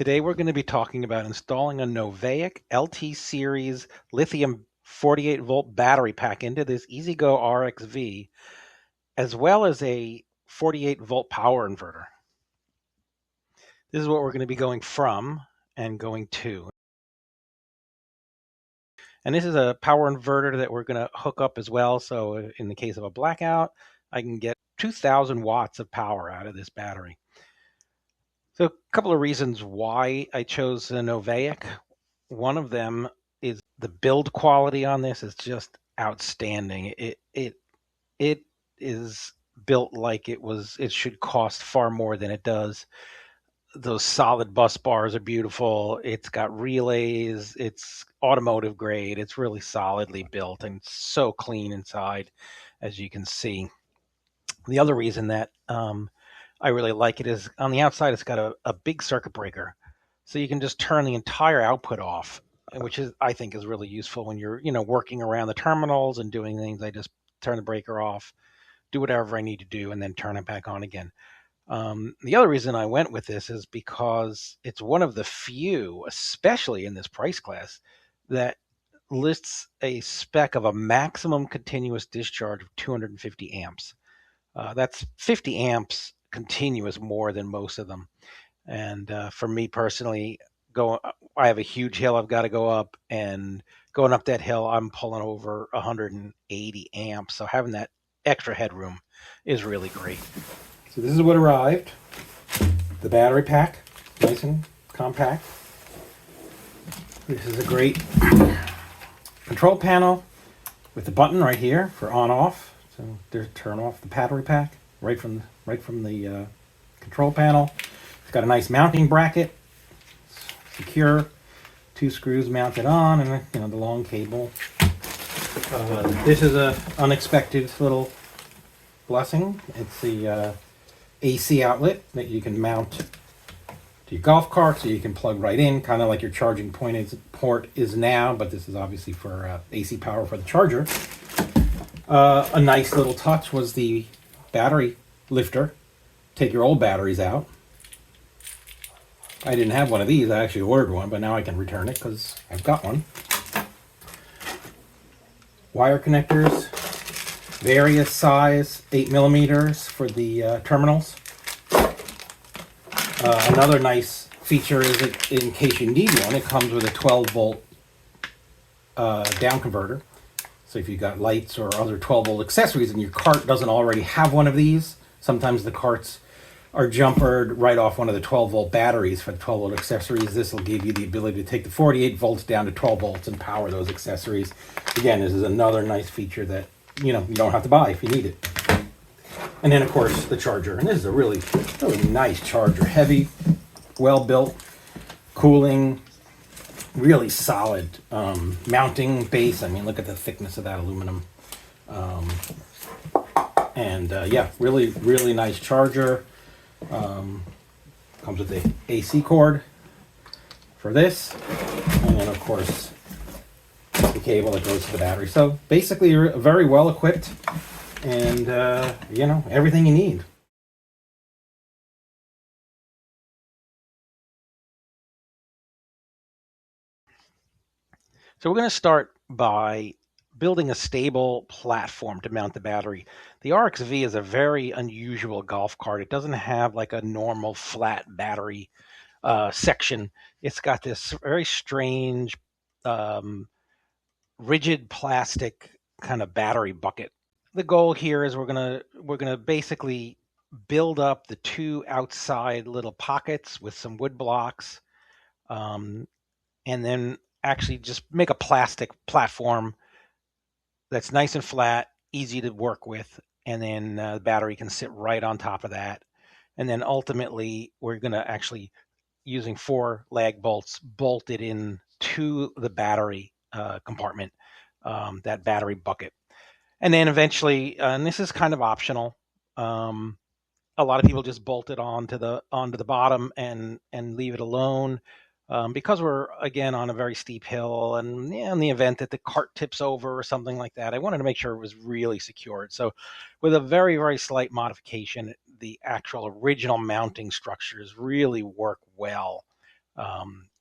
Today we're going to be talking about installing a Novaic LT series lithium 48-volt battery pack into this EZGO RXV, as well as a 48-volt power inverter. This is what we're going to be going from and going to. And this is a power inverter that we're going to hook up as well. So in the case of a blackout, I can get 2,000 watts of power out of this battery. So a couple of reasons why I chose the Novaic. One of them is the build quality on this is just outstanding. It is built like it should cost far more than it does. Those solid bus bars are beautiful. It's got relays. It's automotive grade. It's really solidly built and so clean inside, as you can see. The other reason that I really like it is on the outside, it's got a big circuit breaker. So you can just turn the entire output off, which I think is really useful when you're, working around the terminals and doing things. I just turn the breaker off, do whatever I need to do, and then turn it back on again. The other reason I went with this is because it's one of the few, especially in this price class, that lists a spec of a maximum continuous discharge of 250 amps. That's 50 amps continuous more than most of them. And for me personally, I have a huge hill I've got to go up, and going up that hill, I'm pulling over 180 amps. So having that extra headroom is really great. So this is what arrived. The battery pack, nice and compact. This is a great control panel with the button right here for on-off. So there's turn off the battery pack right from the control panel. It's got a nice mounting bracket, secure, 2 screws mounted on, and the long cable. This is a unexpected little blessing. It's the AC outlet that you can mount to your golf cart, so you can plug right in, kind of like your charging port is now, but this is obviously for AC power for the charger. A nice little touch was the battery lifter. Take your old batteries out. I didn't have one of these. I actually ordered one, but now I can return it because I've got one. Wire connectors, various size, 8 millimeters for the terminals. Another nice feature is that in case you need one, it comes with a 12-volt down converter. So if you've got lights or other 12-volt accessories and your cart doesn't already have one of these, sometimes the carts are jumpered right off one of the 12-volt batteries for the 12-volt accessories. This will give you the ability to take the 48 volts down to 12 volts and power those accessories. Again, this is another nice feature that you don't have to buy if you need it. And then, of course, the charger. And this is a really, really nice charger. Heavy, well-built, cooling, really solid mounting base. I mean, look at the thickness of that aluminum. Yeah, really, really nice charger. Comes with the AC cord for this, and then of course the cable that goes to the battery. So basically you're very well equipped, and everything you need. So we're going to start by building a stable platform to mount the battery. The RXV is a very unusual golf cart. It doesn't have like a normal flat battery section. It's got this very strange rigid plastic kind of battery bucket. The goal here is we're gonna basically build up the 2 outside little pockets with some wood blocks, and then actually just make a plastic platform that's nice and flat, easy to work with, and then the battery can sit right on top of that. And then ultimately, we're going to actually, using 4 lag bolts, bolt it in to the battery compartment, that battery bucket. And then eventually, and this is kind of optional, a lot of people just bolt it onto the bottom and leave it alone. Because we're, again, on a very steep hill, and in the event that the cart tips over or something like that, I wanted to make sure it was really secured. So with a very, very slight modification, the actual original mounting structures really work well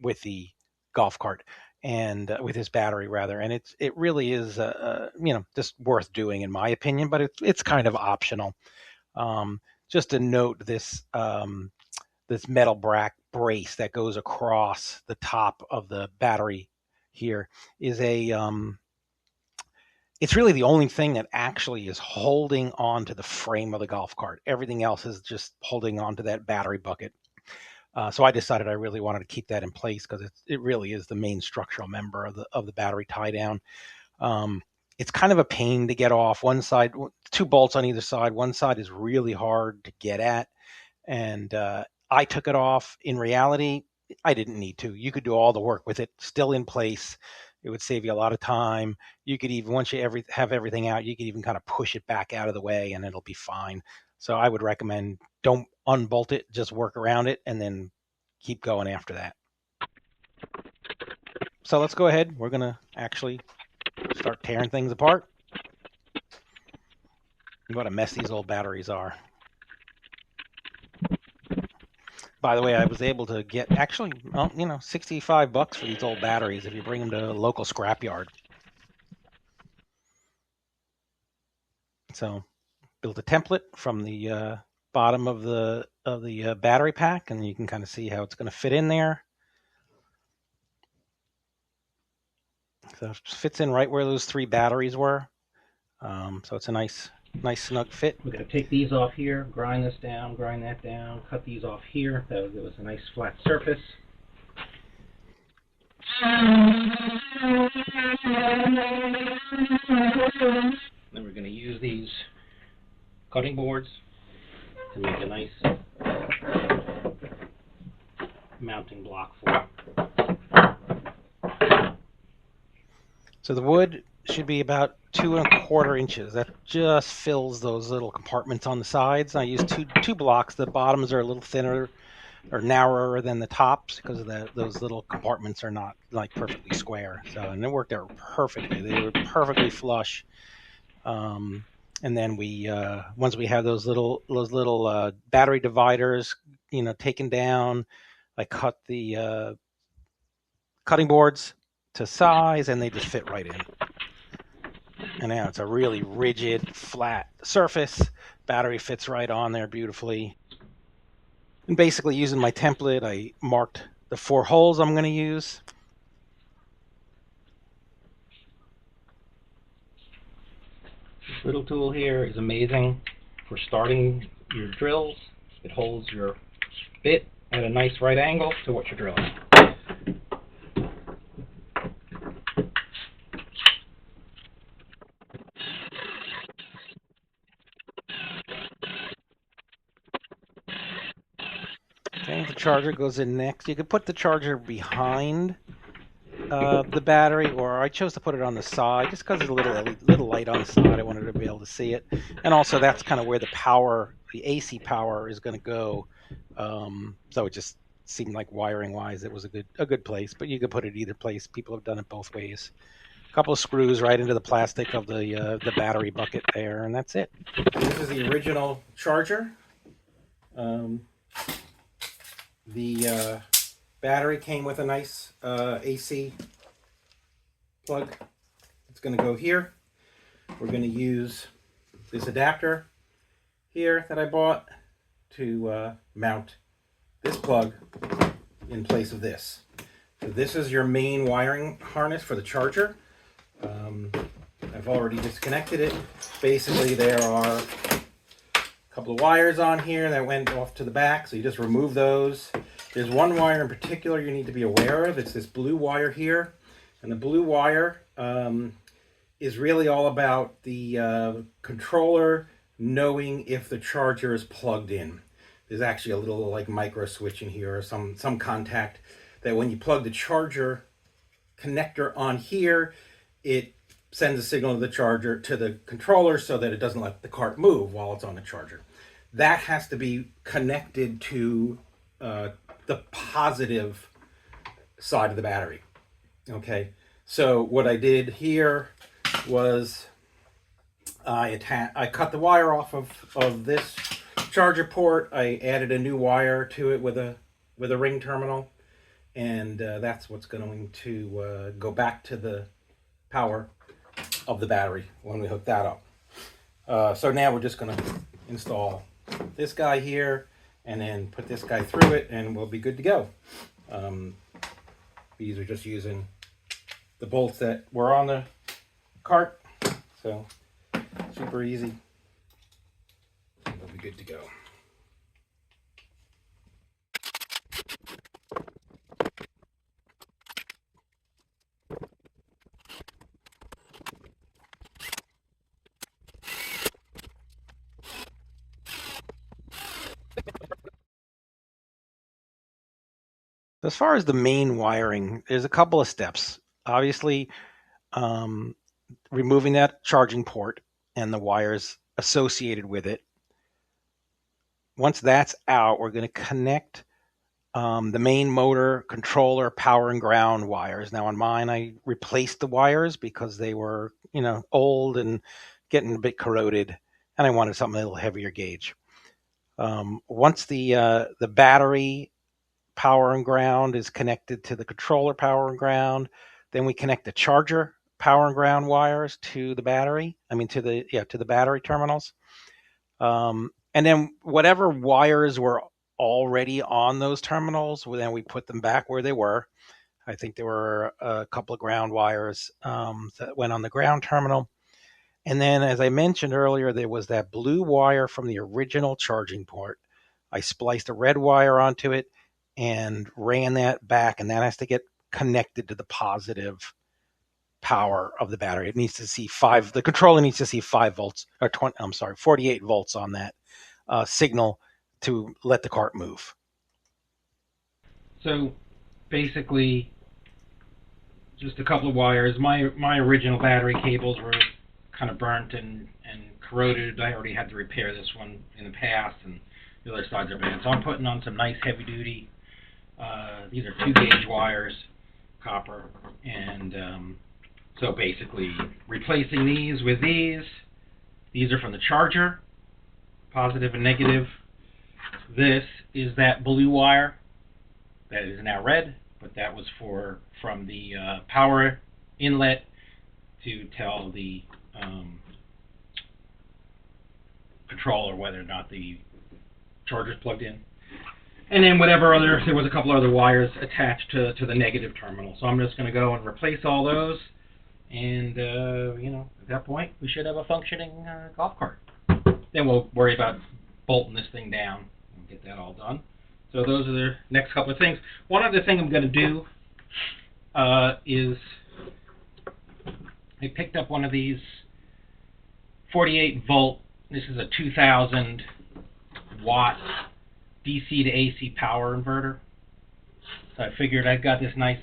with the golf cart and with this battery rather, and it really is just worth doing in my opinion, but it's kind of optional. Just to note, this this metal brace that goes across the top of the battery here is it's really the only thing that actually is holding on to the frame of the golf cart. Everything else is just holding on to that battery bucket. So I decided I really wanted to keep that in place because it really is the main structural member of the battery tie down. It's kind of a pain to get off. One side, 2 bolts on either side. One side is really hard to get at, and I took it off. In reality, I didn't need to. You could do all the work with it still in place. It would save you a lot of time. You could even, once you have everything out, you could even kind of push it back out of the way and it'll be fine. So I would recommend don't unbolt it, just work around it and then keep going after that. So let's go ahead. We're going to actually start tearing things apart. What a mess these old batteries are. By the way, I was able to get actually, $65 for these old batteries if you bring them to a local scrapyard. So, built a template from the bottom of the battery pack, and you can kind of see how it's going to fit in there. So it fits in right where those 3 batteries were. So it's a nice snug fit. We're going to take these off here, grind this down, grind that down, cut these off here. That will give us a nice flat surface. Then we're going to use these cutting boards to make a nice mounting block for it. So the wood should be about 2 1/4 inches. That just fills those little compartments on the sides. I use two blocks. The bottoms are a little thinner or narrower than the tops because those little compartments are not like perfectly square. So, and it worked out perfectly. They were perfectly flush. And then we once we have those little battery dividers, taken down, I cut the cutting boards to size, and they just fit right in. And now it's a really rigid, flat surface. Battery fits right on there beautifully. And basically, using my template, I marked the 4 holes I'm going to use. This little tool here is amazing for starting your drills. It holds your bit at a nice right angle to what you're drilling. Okay, the charger goes in next. You could put the charger behind the battery, or I chose to put it on the side just because it's a little light on the side. I wanted to be able to see it, and also that's kind of where the AC power is going to go. So it just seemed like wiring-wise, it was a good place. But you could put it either place. People have done it both ways. A couple of screws right into the plastic of the battery bucket there, and that's it. This is the original charger. The battery came with a nice AC plug. It's going to go here. We're going to use this adapter here that I bought to mount this plug in place of this. So this is your main wiring harness for the charger. I've already disconnected it. Basically, there are couple of wires on here that went off to the back, so you just remove those. There's one wire in particular you need to be aware of. It's this blue wire here, and the blue wire is really all about the controller knowing if the charger is plugged in. There's actually a little like micro switch in here, or some contact that when you plug the charger connector on here, it sends a signal to the charger to the controller so that it doesn't let the cart move while it's on the charger. That has to be connected to the positive side of the battery. Okay, so what I did here was I cut the wire off of this charger port. I added a new wire to it with a ring terminal, and that's what's going to go back to the power of the battery when we hook that up. So now we're just going to install this guy here and then put this guy through it, and we'll be good to go. These are just using the bolts that were on the cart, so super easy. We'll be good to go. As far as the main wiring, there's a couple of steps. Obviously, removing that charging port and the wires associated with it. Once that's out, we're going to connect the main motor, controller, power, and ground wires. Now on mine, I replaced the wires because they were, old and getting a bit corroded, and I wanted something a little heavier gauge. Once the battery power and ground is connected to the controller power and ground, then we connect the charger power and ground wires to the battery. To the battery terminals. And then whatever wires were already on those terminals, then we put them back where they were. I think there were a couple of ground wires that went on the ground terminal. And then, as I mentioned earlier, there was that blue wire from the original charging port. I spliced a red wire onto it and ran that back, and that has to get connected to the positive power of the battery. It needs to see the controller needs to see 5 volts, or 48 volts on that signal to let the cart move. So basically, just a couple of wires. My original battery cables were kind of burnt and corroded. I already had to repair this one in the past, and the other sides are bad. So I'm putting on some nice heavy duty. These are 2-gauge wires, copper, and so basically replacing these with these. These are from the charger, positive and negative. This is that blue wire that is now red, but that was from the power inlet to tell the controller whether or not the charger's plugged in. And then there was a couple other wires attached to the negative terminal. So I'm just going to go and replace all those. And, at that point, we should have a functioning golf cart. Then we'll worry about bolting this thing down and get that all done. So those are the next couple of things. One other thing I'm going to do is I picked up one of these 48 volt. This is a 2000 watt DC to AC power inverter. So I figured I've got this nice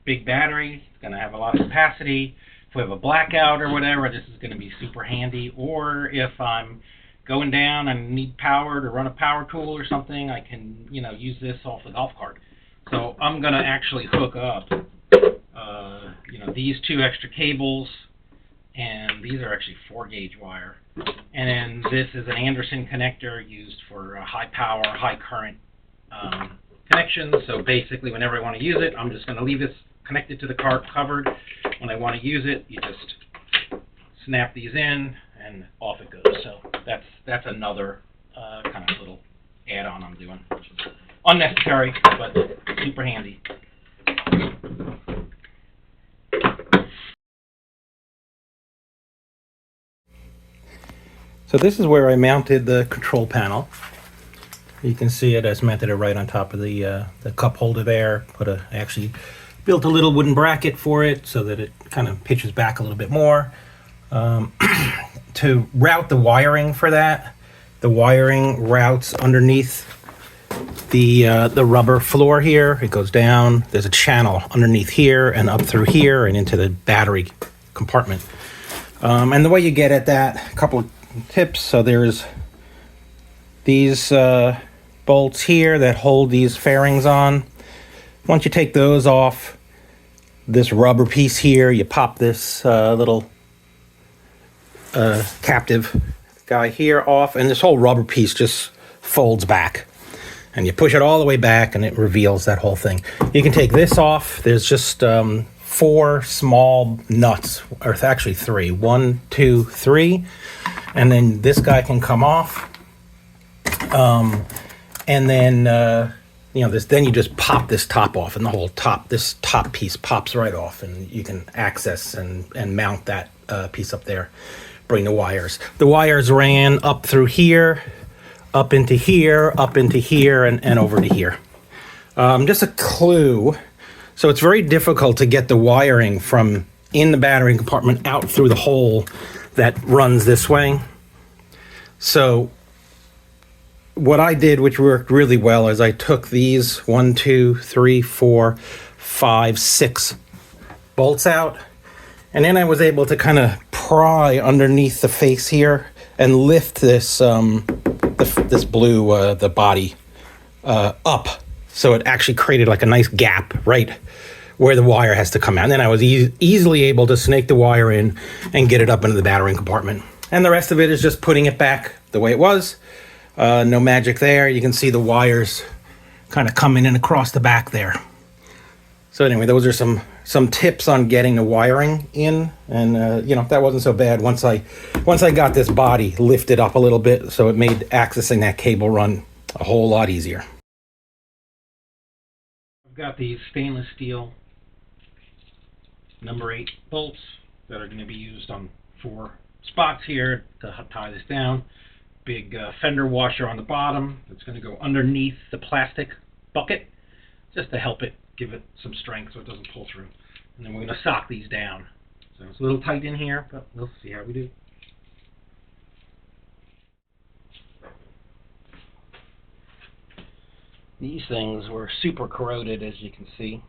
big battery. It's going to have a lot of capacity. If we have a blackout or whatever, this is going to be super handy. Or if I'm going down and need power to run a power tool or something, I can, use this off the golf cart. So I'm going to actually hook up, these 2 extra cables, and these are actually 4-gauge wire. And then this is an Anderson connector used for high power, high current connections. So basically, whenever I want to use it, I'm just going to leave this connected to the cart covered. When I want to use it, you just snap these in and off it goes. So that's another kind of little add-on I'm doing, which is unnecessary but super handy. So this is where I mounted the control panel. You can see it. I just mounted it right on top of the cup holder there. I actually built a little wooden bracket for it so that it kind of pitches back a little bit more. To route the wiring for that, the wiring routes underneath the rubber floor here. It goes down. There's a channel underneath here and up through here and into the battery compartment. And the way you get at that, a couple of tips. So there's these bolts here that hold these fairings on. Once you take those off, this rubber piece here, you pop this little captive guy here off, and this whole rubber piece just folds back. and you push it all the way back and it reveals that whole thing. You can take this off. There's just 4 small nuts, or actually 3. 1, 2, 3. And then this guy can come off. And then, then you just pop this top off, and the whole top, this top piece pops right off, and you can access and mount that piece up there. Bring the wires. The wires ran up through here, up into here, and over to here. Just a clue. So it's very difficult to get the wiring from in the battery compartment out through the hole that runs this way. So what I did, which worked really well, is I took these 1, 2, 3, 4, 5, 6 bolts out, and then I was able to kind of pry underneath the face here and lift this this blue the body up, so it actually created like a nice gap right where the wire has to come out. And then I was easily able to snake the wire in and get it up into the battery compartment. And the rest of it is just putting it back the way it was. No magic there. You can see the wires kind of coming in across the back there. So anyway, those are some tips on getting the wiring in, and that wasn't so bad once I got this body lifted up a little bit, so it made accessing that cable run a whole lot easier. I've got these stainless steel number 8 bolts that are going to be used on 4 spots here to tie this down. Big fender washer on the bottom that's going to go underneath the plastic bucket just to help it, give it some strength so it doesn't pull through. And then we're going to sock these down. So it's a little tight in here, but we'll see how we do. These things were super corroded, as you can see.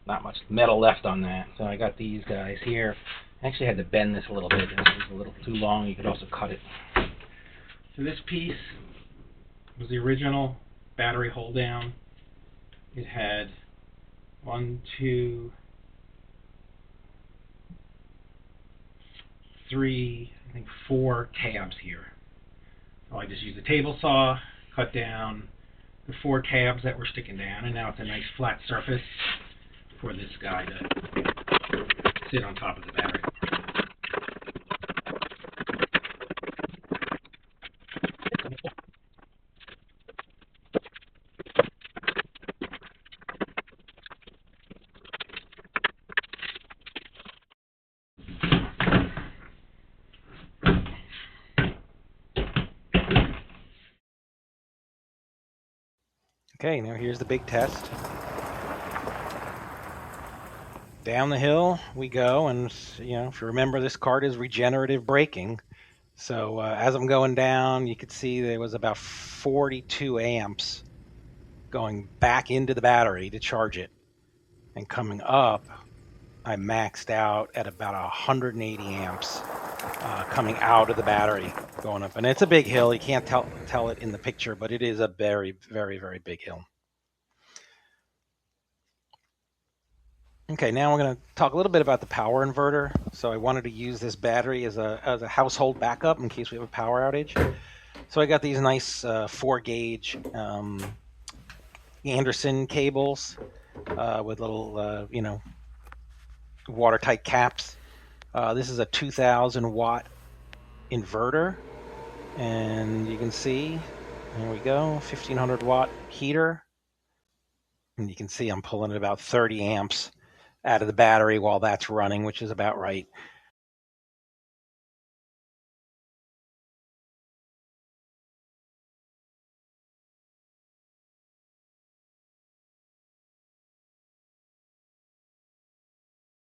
Not much metal left on that. So I got these guys here. I actually had to bend this a little bit. This was a little too long. You could also cut it. So this piece was the original battery hold down. It had 1, 2, 3, I think 4 tabs here. So I just used a table saw, cut down the 4 tabs that were sticking down, and now it's a nice flat surface for this guy to sit on top of the battery. Okay, now here's the big test. Down the hill we go, and if you remember, this cart is regenerative braking. So as I'm going down, you could see there was about 42 amps going back into the battery to charge it. And coming up, I maxed out at about 180 amps coming out of the battery going up. And it's a big hill. You can't tell it in the picture, but it is a very, very, very big hill. Okay, now we're going to talk a little bit about the power inverter. So I wanted to use this battery as a household backup in case we have a power outage. So I got these nice 4-gauge Anderson cables with little, watertight caps. This is a 2,000 watt inverter, and you can see, there we go, 1,500 watt heater. And you can see I'm pulling about 30 amps out of the battery while that's running, which is about right.